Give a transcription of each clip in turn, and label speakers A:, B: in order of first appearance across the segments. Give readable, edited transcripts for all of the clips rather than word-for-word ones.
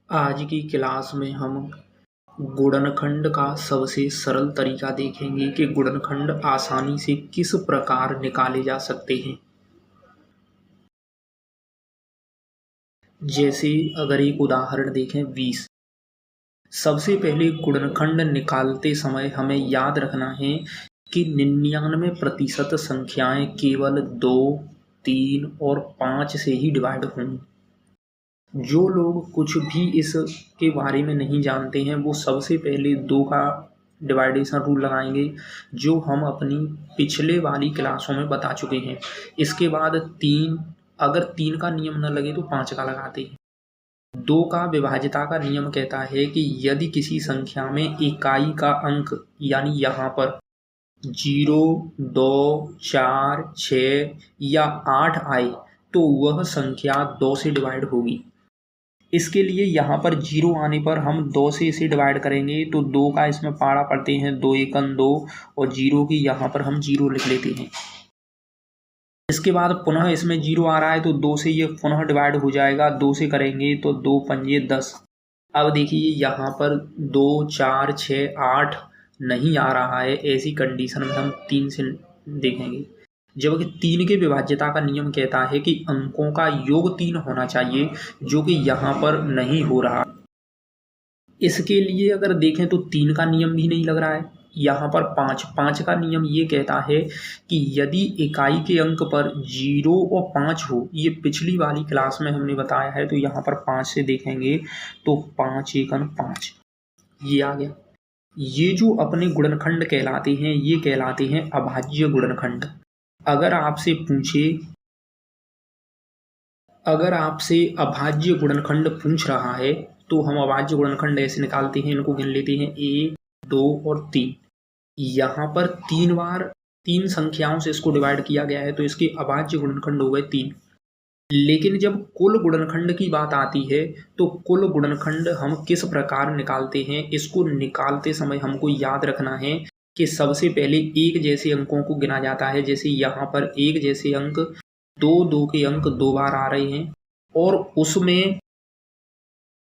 A: आज की क्लास में हम गुणनखंड का सबसे सरल तरीका देखेंगे कि गुणनखंड आसानी से किस प्रकार निकाले जा सकते हैं। जैसे अगर एक उदाहरण देखें 20। सबसे पहले गुणनखंड निकालते समय हमें याद रखना है कि 99% संख्याएं केवल 2, 3 और 5 से ही डिवाइड होंगी। जो लोग कुछ भी इसके बारे में नहीं जानते हैं वो सबसे पहले 2 का डिवाइडेशन रूल लगाएंगे, जो हम अपनी पिछले वाली क्लासों में बता चुके हैं। इसके बाद 3, अगर 3 का नियम न लगे तो 5 का लगाते हैं। 2 का विभाज्यता का नियम कहता है कि यदि किसी संख्या में इकाई का अंक यानी यहाँ पर 0, 2, 4, 6 या 8 आए तो वह संख्या 2 से डिवाइड होगी। इसके लिए यहाँ पर 0 आने पर हम 2 से इसे डिवाइड करेंगे तो 2 का इसमें पाड़ा पढ़ते हैं, 2 एकम 2 और 0 की यहाँ पर हम 0 लिख लेते हैं। इसके बाद पुनः इसमें 0 आ रहा है तो 2 से ये पुनः डिवाइड हो जाएगा, 2 से करेंगे तो 2 पंजे 10। अब देखिए यहाँ पर 2, 4, 6, 8 नहीं आ रहा है, ऐसी कंडीशन में हम 3 से देखेंगे। जबकि 3 के विभाज्यता का नियम कहता है कि अंकों का योग 3 होना चाहिए, जो कि यहाँ पर नहीं हो रहा। इसके लिए अगर देखें तो 3 का नियम भी नहीं लग रहा है। यहाँ पर 5 का नियम ये कहता है कि यदि इकाई के अंक पर 0 और 5 हो, ये पिछली वाली क्लास में हमने बताया है, तो यहाँ पर 5 से देखेंगे तो 5 एकम 5 ये आ गया। ये जो अपने गुणनखंड कहलाते हैं ये कहलाते हैं अभाज्य गुणनखंड। अगर आपसे अभाज्य गुणनखंड पूछ रहा है तो हम अभाज्य गुणनखंड ऐसे निकालते हैं, इनको गिन लेते हैं 1, 2 और 3। यहाँ पर 3 बार 3 संख्याओं से इसको डिवाइड किया गया है तो इसके अभाज्य गुणनखंड हो गए 3। लेकिन जब कुल गुणनखंड की बात आती है तो कुल गुणनखंड हम किस प्रकार निकालते हैं, इसको निकालते समय हमको याद रखना है कि सबसे पहले एक जैसे अंकों को गिना जाता है। जैसे यहाँ पर एक जैसे अंक 2 के अंक 2 बार आ रहे हैं और उसमें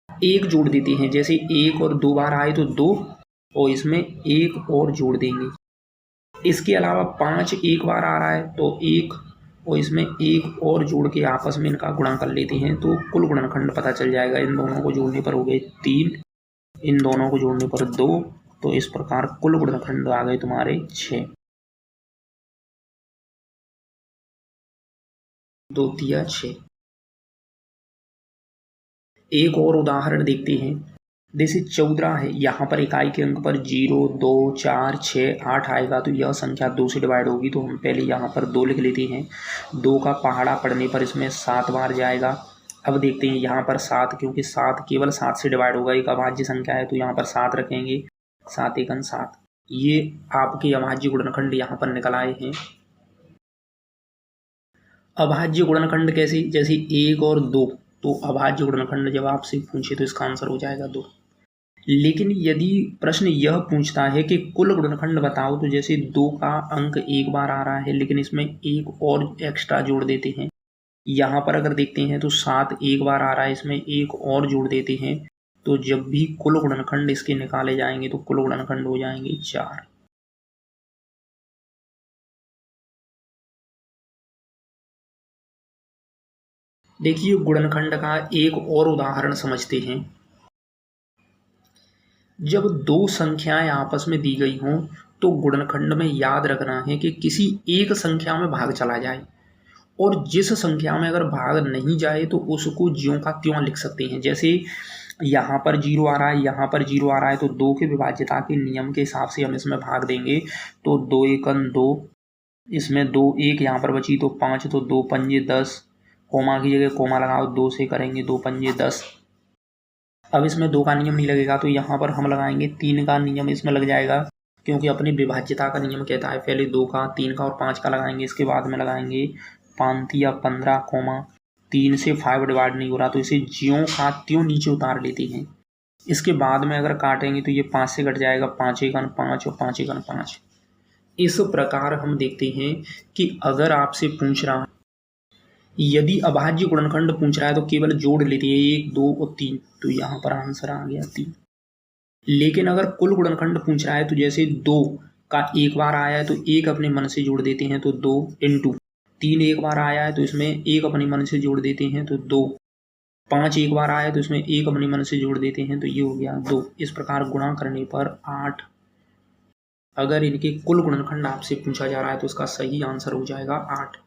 A: एक जोड़ देते हैं। जैसे 1 और 2 बार आए तो 2 और इसमें 1 और जोड़ देंगे। इसके अलावा 5 एक बार आ रहा है तो 1 और इसमें 1 और जोड़ के आपस में इनका गुणा कर लेते हैं तो कुल गुणनखंड पता चल जाएगा। इन दोनों को जोड़ने पर हो गए 3, इन दोनों को जोड़ने पर 2, तो इस प्रकार कुल गुणनखंड आ गए तुम्हारे 6। 2 तिया 6। एक और उदाहरण देखते हैं। जैसे 14 है, यहाँ पर इकाई के अंक पर 0, 2, 4, 6, 8 आएगा तो यह संख्या 2 से डिवाइड होगी, तो हम पहले यहाँ पर 2 लिख लेते हैं। 2 का पहाड़ा पढ़ने पर इसमें 7 बार जाएगा। अब देखते हैं यहाँ पर 7, क्योंकि 7 केवल 7 से डिवाइड होगा, एक अभाज्य संख्या है तो यहाँ पर 7 रखेंगे। 7 एकम 7। ये आपके अभाज्य गुणनखंड यहाँ पर निकल आए हैं। अभाज्य गुणनखंड कैसे, जैसे 1 और 2, तो अभाज्य गुणनखंड जब आपसे पूछे तो इसका आंसर हो जाएगा 2। लेकिन यदि प्रश्न यह पूछता है कि कुल गुणनखंड बताओ, तो जैसे 2 का अंक एक बार आ रहा है लेकिन इसमें एक और एक्स्ट्रा जोड़ देते हैं। यहाँ पर अगर देखते हैं तो 7 एक बार आ रहा है, इसमें एक और जोड़ देते हैं, तो जब भी कुल गुणनखंड इसके निकाले जाएंगे तो कुल गुणनखंड हो जाएंगे 4। देखिए गुणनखंड का एक और उदाहरण समझते हैं। जब 2 संख्याएं आपस में दी गई हों तो गुणनखंड में याद रखना है कि किसी एक संख्या में भाग चला जाए, और जिस संख्या में अगर भाग नहीं जाए तो उसको ज्यों का त्यों लिख सकते हैं। जैसे यहाँ पर 0 आ रहा है, यहाँ पर 0 आ रहा है, तो 2 के विभाज्यता के नियम के हिसाब से हम इसमें भाग देंगे। तो 2 एकम 2, इसमें 2 1 यहाँ पर बची तो 5, तो 2 पंजे 10, कोमा की जगह कोमा लगाओ, 2 से करेंगे 2 पंजे 10। अब इसमें 2 का नियम नहीं लगेगा तो यहाँ पर हम लगाएंगे 3 का नियम इसमें लग जाएगा, क्योंकि अपनी विभाज्यता का नियम कहता है पहले 2 का, 3 का और 5 का लगाएंगे। इसके बाद में लगाएंगे 5 या 15, कोमा 3 से 5 डिवाइड नहीं हो रहा तो इसे ज्यों का त्यों नीचे उतार लेते हैं। इसके बाद में अगर काटेंगे तो ये 5 से कट जाएगा, 5 एकम 5 और 5 एकम 5। इस प्रकार हम देखते हैं कि अगर आपसे पूछ रहा यदि अभाज्य गुणनखंड पूछ रहा है तो केवल जोड़ लेते हैं 1, 2 और 3, तो यहाँ पर आंसर आ गया 3। लेकिन अगर कुल गुणनखंड पूछ रहा है तो जैसे 2 का एक बार आया है तो 1 अपने मन से जोड़ देते हैं तो 2 इंटू 3 एक बार आया है तो इसमें 1 अपने मन से जोड़ देते हैं तो 2, 5 एक बार आया है तो इसमें 1 अपने मन से जोड़ देते हैं तो ये हो गया 2। इस प्रकार गुणा करने पर 8। अगर इनके कुल गुणनखंड आपसे पूछा जा रहा है तो इसका सही आंसर हो जाएगा 8।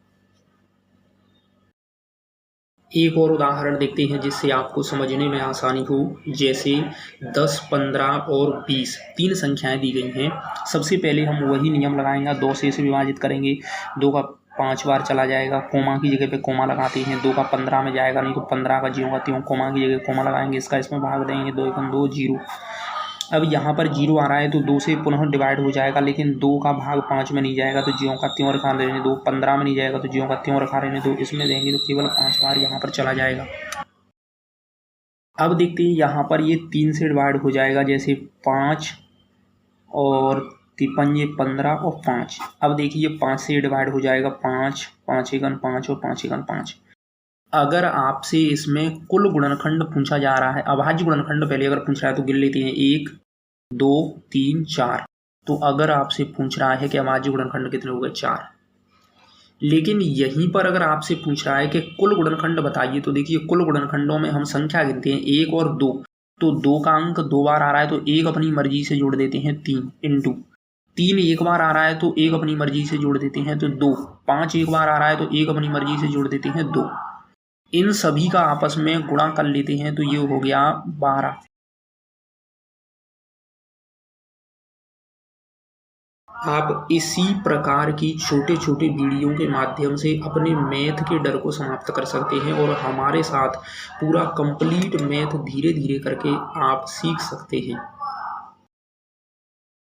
A: एक और उदाहरण देखते हैं जिससे आपको समझने में आसानी हो। जैसे 10, 15 और 20 तीन संख्याएं दी गई हैं। सबसे पहले हम वही नियम लगाएंगे, 2 से इसे विभाजित करेंगे, 2 का 5 बार चला जाएगा, कोमा की जगह पे कोमा लगाते हैं, 2 का 15 में जाएगा, नहीं तो 15 का ज्यों का त्यों कोमा की जगह कोमा लगाएंगे, इसका इसमें भाग देंगे, 2 एकम 2 0। अब यहाँ पर 0 आ रहा है तो 2 से पुनः डिवाइड हो जाएगा, लेकिन 2 का भाग 5 में नहीं जाएगा तो ज्यों का त्यों रखा रहने दो, 15 में नहीं जाएगा तो ज्यों का त्यों रखा रहने दो, इसमें देंगे तो केवल 5 बार यहाँ पर चला जाएगा। अब देखते हैं यहाँ पर ये 3 से डिवाइड हो जाएगा, जैसे 5 और 53 ये 15 और 5। अब देखिए 5 से डिवाइड हो जाएगा, 5, 5 एकम 5 और 5 एकम 5। अगर आपसे इसमें कुल गुणनखंड पूछा जा रहा है, अभाज्य गुणनखंड पहले अगर पूछ रहा है तो गिन लेते हैं 1, 2, 3, 4। तो अगर आपसे पूछ रहा है कि अभाज्य गुणनखंड कितने हो गए, 4। लेकिन यहीं पर अगर आपसे पूछ रहा है कि कुल गुणनखंड बताइए, तो देखिए कुल गुणनखंडों में हम संख्या गिनते हैं 1 और 2। तो 2 का अंक 2 बार आ रहा है तो 1 अपनी मर्जी से जोड़ देते हैं 3 इंटू 3 एक बार आ रहा है तो 1 अपनी मर्जी से जोड़ देते हैं तो 2, 5 एक बार आ रहा है तो 1 अपनी मर्जी से जोड़ देते हैं 2। इन सभी का आपस में गुणा कर लेते हैं तो ये हो गया 12। आप इसी प्रकार की छोटे छोटे वीडियो के माध्यम से अपने मैथ के डर को समाप्त कर सकते हैं और हमारे साथ पूरा कंप्लीट मैथ धीरे धीरे करके आप सीख सकते हैं।